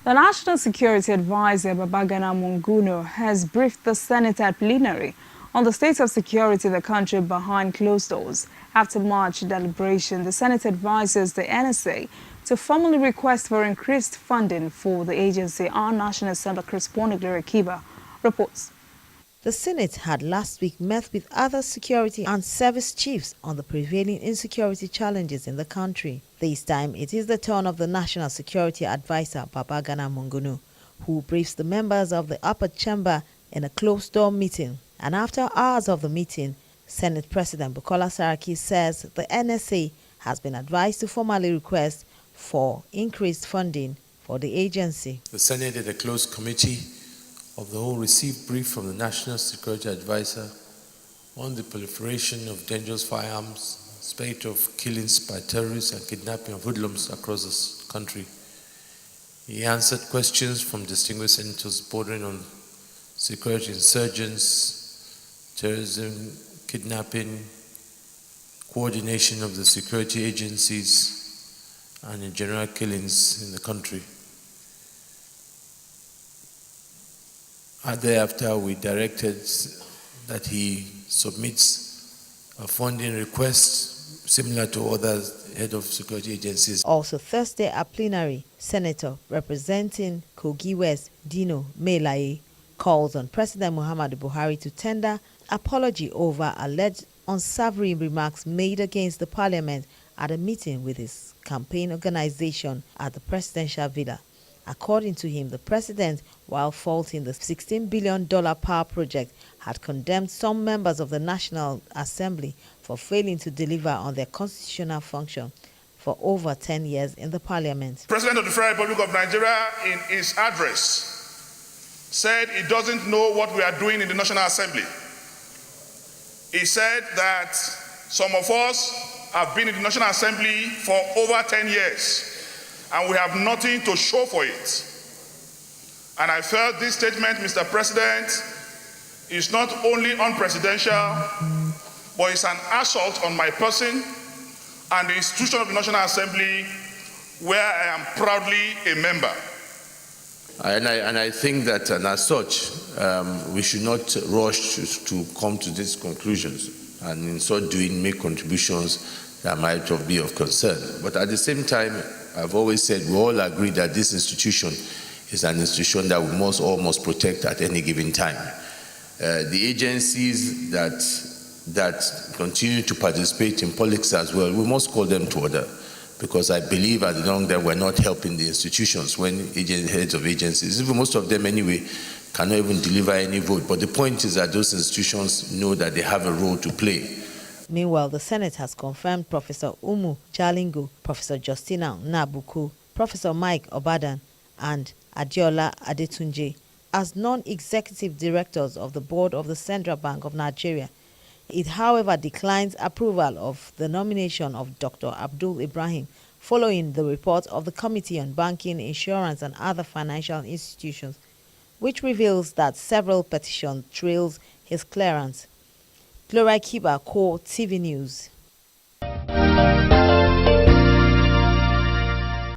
The National Security Advisor, Babagana Monguno, has briefed the Senate at plenary on the state of security in the country behind closed doors. After March deliberation, the Senate advises the NSA to formally request for increased funding for the agency. Our National Assembly correspondent Gloria Kiba reports. The Senate had last week met with other security and service chiefs on the prevailing insecurity challenges in the country. This time, it is the turn of the National Security Advisor, Babagana Monguno, who briefs the members of the upper chamber in a closed-door meeting. And after hours of the meeting, Senate President Bukola Saraki says the NSA has been advised to formally request for increased funding for the agency. The Senate at a closed committee of the whole received brief from the National Security Advisor on the proliferation of dangerous firearms, spate of killings by terrorists and kidnapping of hoodlums across this country. He answered questions from distinguished senators bordering on security insurgents, terrorism, kidnapping, coordination of the security agencies, and in general killings in the country. Thereafter, we directed that he submits a funding request similar to other head of security agencies. Also Thursday at plenary, Senator representing Kogi West, Dino Melaye, calls on President Muhammadu Buhari to tender apology over alleged unsavory remarks made against the parliament at a meeting with his campaign organization at the presidential villa. According to him, the president, while faulting the $16 billion power project, had condemned some members of the National Assembly for failing to deliver on their constitutional function for over 10 years in the parliament. President of the Federal Republic of Nigeria, in his address, said he doesn't know what we are doing in the National Assembly. He said that some of us have been in the National Assembly for over 10 years. And we have nothing to show for it. And I felt this statement, Mr. President, is not only unpresidential, but it's an assault on my person and the institution of the National Assembly, where I am proudly a member. And I think that, and as such, we should not rush to come to these conclusions, and in so doing make contributions that might be of concern. But at the same time, I've always said we all agree that this institution is an institution that we all must protect at any given time. The agencies that continue to participate in politics as well, we must call them to order, because I believe at the long run we're not helping the institutions when heads of agencies, even most of them anyway, cannot even deliver any vote. But the point is that those institutions know that they have a role to play. Meanwhile, the Senate has confirmed Professor Umu Jalingo, Professor Justina Nabuku, Professor Mike Obadan, and Adiola Adetunji as non-executive directors of the board of the Central Bank of Nigeria. It, however, declines approval of the nomination of Dr. Abdul Ibrahim following the report of the Committee on Banking, Insurance and Other Financial Institutions, which reveals that several petitions trails his clearance. Gloria Kiba, Core TV News.